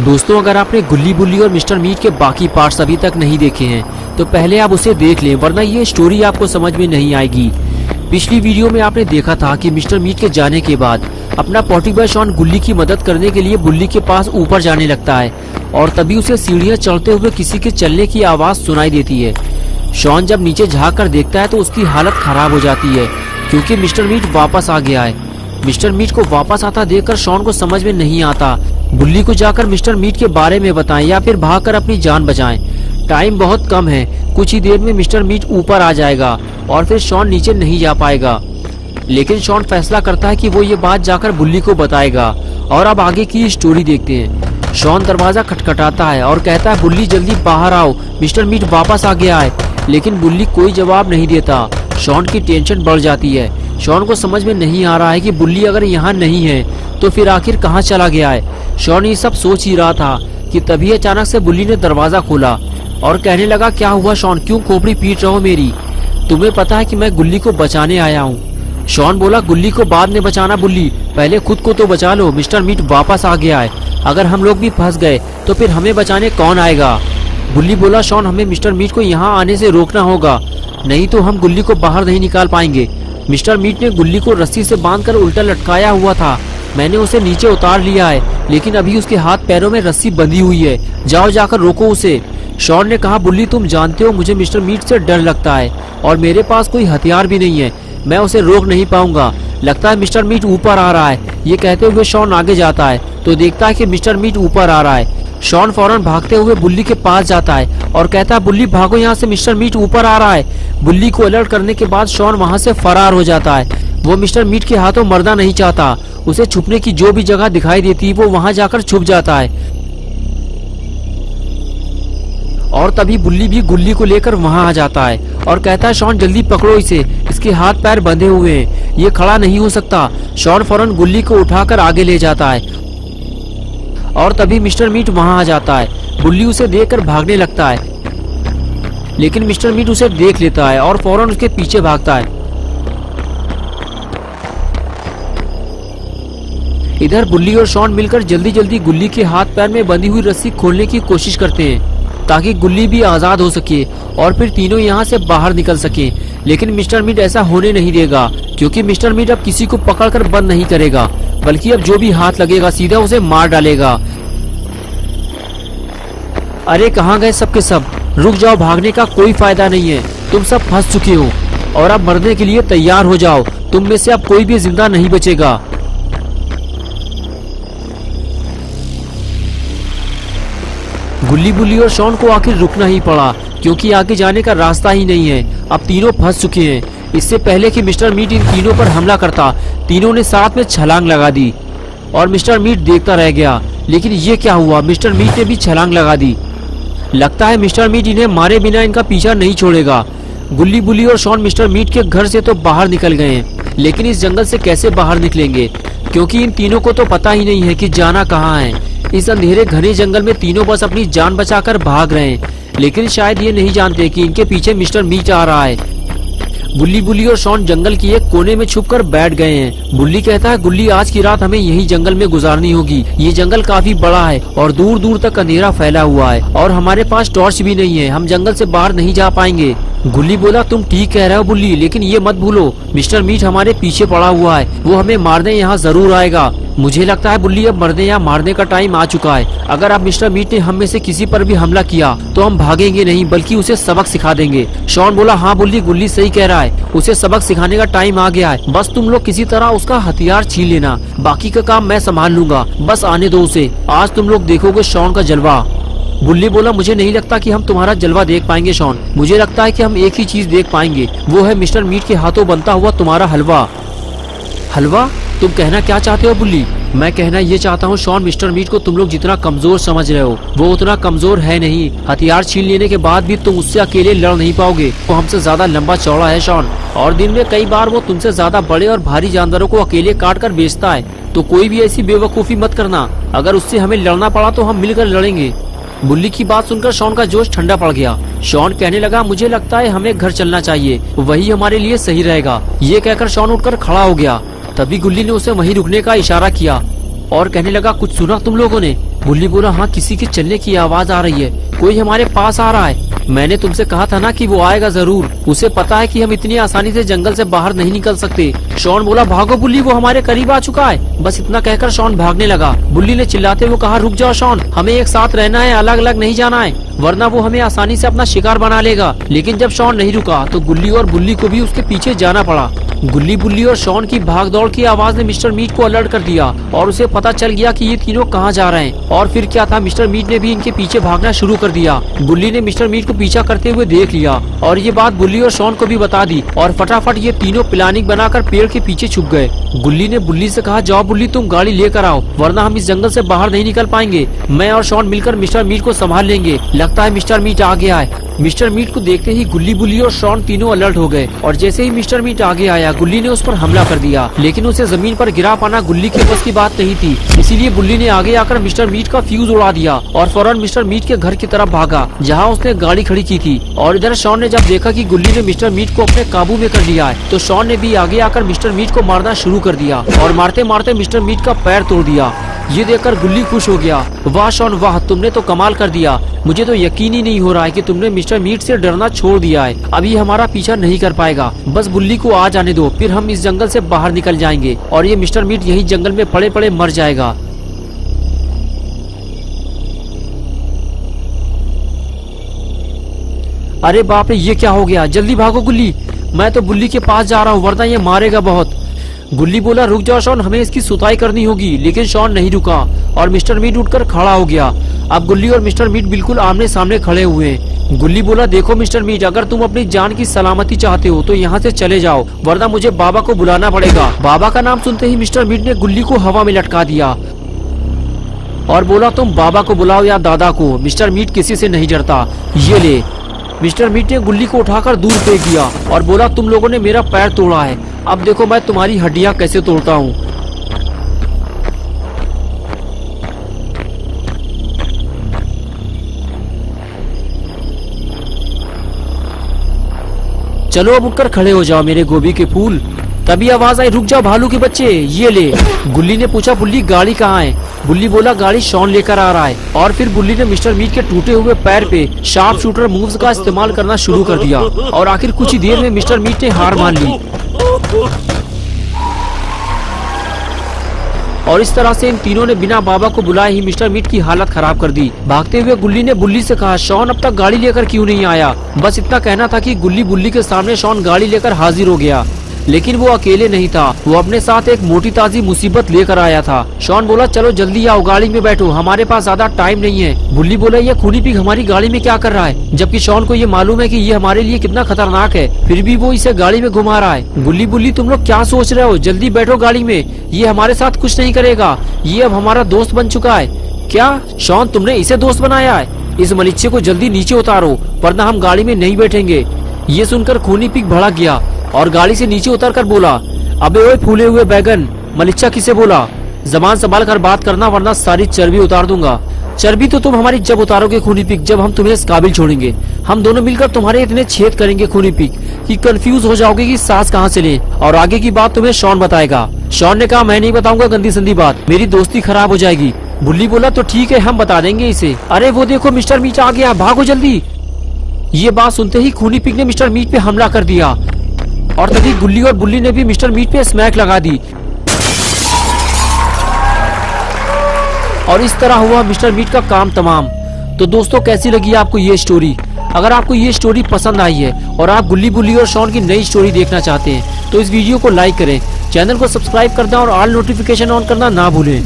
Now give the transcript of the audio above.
दोस्तों, अगर आपने गुल्ली बुल्ली और मिस्टर मीट के बाकी पार्ट्स अभी तक नहीं देखे हैं तो पहले आप उसे देख लें, वरना ये स्टोरी आपको समझ में नहीं आएगी। पिछली वीडियो में आपने देखा था कि मिस्टर मीट के जाने के बाद अपना पॉटी बॉय शॉन गुल्ली की मदद करने के लिए बुल्ली के पास ऊपर जाने लगता है और तभी उसे सीढ़ियां चढ़ते हुए किसी के चलने की आवाज सुनाई देती है। शॉन जब नीचे झाँक कर देखता है तो उसकी हालत खराब हो जाती है क्योंकि मिस्टर मीट वापस आ गया है। मिस्टर मीट को वापस आता देखकर शॉन को समझ में नहीं आता बुल्ली को जाकर मिस्टर मीट के बारे में बताएं या फिर भागकर अपनी जान बचाएं। टाइम बहुत कम है, कुछ ही देर में मिस्टर मीट ऊपर आ जाएगा और फिर शॉन नीचे नहीं जा पाएगा। लेकिन शॉन फैसला करता है कि वो ये बात जाकर बुल्ली को बताएगा। और अब आगे की स्टोरी देखते हैं। शॉन दरवाजा खटखटाता है और कहता है बुल्ली जल्दी बाहर आओ, मिस्टर मीट वापस आ गया है। लेकिन बुल्ली कोई जवाब नहीं देता। शॉन की टेंशन बढ़ जाती है। शॉन को समझ में नहीं आ रहा है कि बुल्ली अगर यहाँ नहीं है तो फिर आखिर कहाँ चला गया है। शॉन ये सब सोच ही रहा था कि तभी अचानक से बुल्ली ने दरवाजा खोला और कहने लगा, क्या हुआ शॉन, क्यों खोपड़ी पीट रहे हो मेरी? तुम्हें पता है कि मैं गुल्ली को बचाने आया हूँ। शॉन बोला, गुल्ली को बाद में बचाना बुल्ली, पहले खुद को तो बचा लो। मिस्टर मीट वापस आ गया है, अगर हम लोग भी फंस गए तो फिर हमें बचाने कौन आएगा? बुल्ली बोला, शॉन हमें मिस्टर मीट को यहाँ आने से रोकना होगा, नहीं तो हम गुल्ली को बाहर नहीं निकाल पाएंगे। मिस्टर मीट ने गुल्ली को रस्सी से बांधकर उल्टा लटकाया हुआ था। मैंने उसे नीचे उतार लिया है, लेकिन अभी उसके हाथ पैरों में रस्सी बंधी हुई है। जाओ जाकर रोको उसे। शॉन ने कहा, बुल्ली तुम जानते हो मुझे मिस्टर मीट से डर लगता है और मेरे पास कोई हथियार भी नहीं है, मैं उसे रोक नहीं पाऊंगा। लगता है मिस्टर मीट ऊपर आ रहा है। ये कहते हुए शॉन आगे जाता है तो देखता है कि मिस्टर मीट ऊपर आ रहा है। शॉन फौरन भागते हुए बुल्ली के पास जाता है और कहता है, बुल्ली भागो यहाँ से, मिस्टर मीट ऊपर आ रहा है। बुल्ली को अलर्ट करने के बाद शॉन वहाँ से फरार हो जाता है। वो मिस्टर मीट के हाथों मरना नहीं चाहता। उसे छुपने की जो भी जगह दिखाई देती है वो वहाँ जाकर छुप जाता है। और तभी बुल्ली भी गुल्ली को लेकर वहाँ आ जाता है और कहता है, शॉन जल्दी पकड़ो इसे, इसके हाथ पैर बंधे हुए हैं, ये खड़ा नहीं हो सकता। शॉन फौरन गुल्ली को उठाकर आगे ले जाता है और तभी मिस्टर मीट वहाँ आ जाता है। बुल्ली उसे देखकर भागने लगता है, लेकिन मिस्टर मीट उसे देख लेता है और फौरन उसके पीछे भागता है। इधर बुल्ली और शॉन मिलकर जल्दी जल्दी गुल्ली के हाथ पैर में बंधी हुई रस्सी खोलने की कोशिश करते हैं ताकि गुल्ली भी आजाद हो सके और फिर तीनों यहाँ से बाहर निकल सके। लेकिन मिस्टर मीट ऐसा होने नहीं देगा क्योंकि मिस्टर मीट अब किसी को पकड़कर बंद नहीं करेगा, बल्कि अब जो भी हाथ लगेगा सीधा उसे मार डालेगा। अरे कहाँ गए सबके सब? रुक जाओ, भागने का कोई फायदा नहीं है, तुम सब फंस चुके हो और अब मरने के लिए तैयार हो जाओ। तुम में से अब कोई भी जिंदा नहीं बचेगा। गुल्ली बुल्ली और शॉन को आखिर रुकना ही पड़ा क्योंकि आगे जाने का रास्ता ही नहीं है। अब तीनों फंस चुके हैं। इससे पहले कि मिस्टर मीट इन तीनों पर हमला करता, तीनों ने साथ में छलांग लगा दी और मिस्टर मीट देखता रह गया। लेकिन ये क्या हुआ, मिस्टर मीट ने भी छलांग लगा दी। लगता है मिस्टर मीट इन्हें मारे बिना इनका पीछा नहीं छोड़ेगा। गुल्ली बुल्ली और शॉन मिस्टर मीट के घर से तो बाहर निकल गए हैं, लेकिन इस जंगल से कैसे बाहर निकलेंगे क्योंकि इन तीनों को तो पता ही नहीं है कि जाना कहाँ है। इस अंधेरे घने जंगल में तीनों बस अपनी जान बचाकर भाग रहे हैं, लेकिन शायद ये नहीं जानते कि इनके पीछे मिस्टर मीट आ रहा है। बुल्ली बुल्ली और शॉन जंगल की एक कोने में छुपकर बैठ गए हैं। बुल्ली कहता है, गुल्ली आज की रात हमें यही जंगल में गुजारनी होगी। ये जंगल काफी बड़ा है और दूर दूर तक अंधेरा फैला हुआ है और हमारे पास टॉर्च भी नहीं है, हम जंगल से बाहर नहीं जा पाएंगे। गुल्ली बोला, तुम ठीक कह रहे हो बुल्ली, लेकिन ये मत भूलो मिस्टर मीट हमारे पीछे पड़ा हुआ है, वो हमें मारने यहाँ जरूर आएगा। मुझे लगता है बुल्ली अब मरने या मारने का टाइम आ चुका है। अगर अब मिस्टर मीट ने हम में से किसी पर भी हमला किया तो हम भागेंगे नहीं बल्कि उसे सबक सिखा देंगे। शॉन बोला, हाँ बुल्ली, गुल्ली सही कह रहा है, उसे सबक सिखाने का टाइम आ गया है। बस तुम लोग किसी तरह उसका हथियार छीन लेना, बाकी का काम मैं संभाल लूंगा, बस आने दो उसे। आज तुम लोग देखोगे शॉन का जलवा। बुल्ली बोला, मुझे नहीं लगता कि हम तुम्हारा जलवा देख पाएंगे शॉन, मुझे लगता है कि हम एक ही चीज देख पाएंगे, वो है मिस्टर मीट के हाथों बनता हुआ तुम्हारा हलवा। हलवा? तुम कहना क्या चाहते हो बुल्ली? मैं कहना ये चाहता हूँ शॉन, मिस्टर मीट को तुम लोग जितना कमजोर समझ रहे हो वो उतना कमजोर है नहीं। हथियार छीन लेने के बाद भी तुम उससे अकेले लड़ नहीं पाओगे, वो हमसे ज्यादा लंबा चौड़ा है शॉन, और दिन में कई बार वो तुमसे ज्यादा बड़े और भारी जानवरों को अकेले काट कर बेचता है। तो कोई भी ऐसी बेवकूफी मत करना, अगर उससे हमें लड़ना पड़ा तो हम मिलकर लड़ेंगे। बुल्ली की बात सुनकर शॉन का जोश ठंडा पड़ गया। शॉन कहने लगा, मुझे लगता है हमें घर चलना चाहिए, वही हमारे लिए सही रहेगा। ये कहकर शॉन उठकर खड़ा हो गया। तभी गुल्ली ने उसे वहीं रुकने का इशारा किया और कहने लगा, कुछ सुना तुम लोगों ने? बुल्ली बोला, हाँ किसी के चलने की आवाज आ रही है, कोई हमारे पास आ रहा है। मैंने तुमसे कहा था ना कि वो आएगा जरूर, उसे पता है कि हम इतनी आसानी से जंगल से बाहर नहीं निकल सकते। शॉन बोला, भागो बुल्ली, वो हमारे करीब आ चुका है। बस इतना कहकर शॉन भागने लगा। बुल्ली ने चिल्लाते हुए कहा, रुक जाओ शॉन, हमें एक साथ रहना है, अलग अलग नहीं जाना है, वरना वो हमें आसानी से अपना शिकार बना लेगा। लेकिन जब शॉन नहीं रुका तो गुल्ली और बुल्ली को भी उसके पीछे जाना पड़ा। गुल्ली, बुल्ली और शॉन की भागदौड़ की आवाज ने मिस्टर मीट को अलर्ट कर दिया और उसे पता चल गया कि ये तीनों कहाँ जा रहे हैं। और फिर क्या था, मिस्टर मीट ने भी इनके पीछे भागना शुरू कर दिया। बुल्ली ने मिस्टर मीट को पीछा करते हुए देख लिया और ये बात बुल्ली और शॉन को भी बता दी और फटाफट ये तीनों प्लानिंग बनाकर पेड़ के पीछे छुप गए। गुल्ली ने बुल्ली से कहा, जाओ बुल्ली, तुम गाड़ी लेकर आओ, वरना हम इस जंगल से बाहर नहीं निकल पाएंगे। मैं और शॉन मिलकर मिस्टर मीट को संभाल लेंगे। लगता है मिस्टर मीट आ गया है। मिस्टर मीट को देखते ही गुल्ली, बुल्ली और शॉन तीनों अलर्ट हो गए और जैसे ही मिस्टर मीट आगे आया, गुल्ली ने उस पर हमला कर दिया। लेकिन उसे जमीन पर गिरा पाना गुल्ली के बस की बात नहीं थी, इसीलिए बुल्ली ने आगे आकर मिस्टर मीट का फ्यूज उड़ा दिया और फौरन मिस्टर मीट के घर की तरफ भागा जहाँ उसने गाड़ी खड़ी की थी। और इधर शॉन ने जब देखा कि गुल्ली ने मिस्टर मीट को अपने काबू में कर लिया है, तो शॉन ने भी आगे आकर मिस्टर मीट को मारना शुरू कर दिया और मारते मारते मिस्टर मीट का पैर तोड़ दिया। ये देखकर गुल्ली खुश हो गया, वाह शॉन वाह, तुमने तो कमाल कर दिया। मुझे तो यकीन ही नहीं हो रहा है कि तुमने मिस्टर मीट से डरना छोड़ दिया है। अब ये हमारा पीछा नहीं कर पाएगा, बस बुल्ली को आ जाने दो, फिर हम इस जंगल से बाहर निकल जाएंगे और ये मिस्टर मीट यही जंगल में पड़े पड़े मर जाएगा। अरे बाप रे, ये क्या हो गया, जल्दी भागो गुल्ली, मैं तो बुल्ली के पास जा रहा हूँ, वरना ये मारेगा बहुत। गुल्ली बोला, रुक जाओ शॉन, हमें इसकी सुताई करनी होगी। लेकिन शॉन नहीं रुका और मिस्टर मीट उठकर खड़ा हो गया। अब गुल्ली और मिस्टर मीट बिल्कुल आमने सामने खड़े हुए हैं। गुल्ली बोला, देखो मिस्टर मीट, अगर तुम अपनी जान की सलामती चाहते हो तो यहाँ से चले जाओ, वरना मुझे बाबा को बुलाना पड़ेगा। बाबा का नाम सुनते ही मिस्टर मीट ने गुल्ली को हवा में लटका दिया और बोला, तुम बाबा को बुलाओ या दादा को, मिस्टर मीट किसी से नहीं डरता। ये ले। मिस्टर मीट ने गुल्ली को उठाकर दूर फेंक दिया और बोला, तुम लोगों ने मेरा पैर तोड़ा है, अब देखो मैं तुम्हारी हड्डियां कैसे तोड़ता हूँ। चलो अब उठकर खड़े हो जाओ मेरे गोभी के फूल। तभी आवाज आई, रुक जाओ भालू के बच्चे, ये ले। गुल्ली ने पूछा, बुल्ली गाड़ी कहाँ है? बुल्ली बोला, गाड़ी शॉन लेकर आ रहा है। और फिर बुल्ली ने मिस्टर मीट के टूटे हुए पैर पे शार्प शूटर मूव्स का इस्तेमाल करना शुरू कर दिया और आखिर कुछ ही देर में मिस्टर मीट ने हार मान ली। और इस तरह से इन तीनों ने बिना बाबा को बुलाए ही मिस्टर मीट की हालत खराब कर दी। भागते हुए गुल्ली ने बुल्ली से कहा, शॉन अब तक गाड़ी लेकर क्यों नहीं आया? बस इतना कहना था कि गुल्ली बुल्ली के सामने शॉन गाड़ी लेकर हाजिर हो गया। लेकिन वो अकेले नहीं था, वो अपने साथ एक मोटी ताजी मुसीबत लेकर आया था। शॉन बोला, चलो जल्दी आओ, गाड़ी में बैठो, हमारे पास ज्यादा टाइम नहीं है। बुल्ली बोला, ये खूनी पिग हमारी गाड़ी में क्या कर रहा है? जबकि शॉन को ये मालूम है कि ये हमारे लिए कितना खतरनाक है, फिर भी वो इसे गाड़ी में घुमा रहा है। गुल्ली, बुल्ली तुम लोग क्या सोच रहे हो? जल्दी बैठो गाड़ी में, ये हमारे साथ कुछ नहीं करेगा, ये अब हमारा दोस्त बन चुका है। क्या शॉन, तुमने इसे दोस्त बनाया है? इस मलिच्छे को जल्दी नीचे उतारो, वरना हम गाड़ी में नहीं बैठेंगे। ये सुनकर खूनी पिग भड़क गया और गाड़ी से नीचे उतरकर बोला, अबे ओए फूले हुए बैगन, मलिच्छा किसे बोला? जबान संभाल कर बात करना, वरना सारी चर्बी उतार दूंगा। चर्बी तो तुम हमारी जब उतारोगे खूनी पिग, जब हम तुम्हें इस काबिल छोड़ेंगे। हम दोनों मिलकर तुम्हारे इतने छेद करेंगे खूनी पिग कि कंफ्यूज हो जाओगे कि सांस कहाँ से ले, और आगे की बात तुम्हें शॉन बताएगा। शॉन ने कहा, मैं नहीं बताऊंगा गंदी संदी बात, मेरी दोस्ती खराब हो जाएगी। बुल्ली बोला, तो ठीक है, हम बता देंगे इसे। अरे वो देखो मिस्टर मीट आ गया, भागो जल्दी। ये बात सुनते ही खूनी पिग ने मिस्टर मीट पे हमला कर दिया और तभी गुल्ली और बुल्ली ने भी मिस्टर मीट पे स्मैक लगा दी और इस तरह हुआ मिस्टर मीट का काम तमाम। तो दोस्तों, कैसी लगी आपको ये स्टोरी? अगर आपको ये स्टोरी पसंद आई है और आप गुल्ली, बुल्ली और शॉन की नई स्टोरी देखना चाहते हैं तो इस वीडियो को लाइक करें, चैनल को सब्सक्राइब कर दें और ऑल नोटिफिकेशन ऑन करना ना भूलें।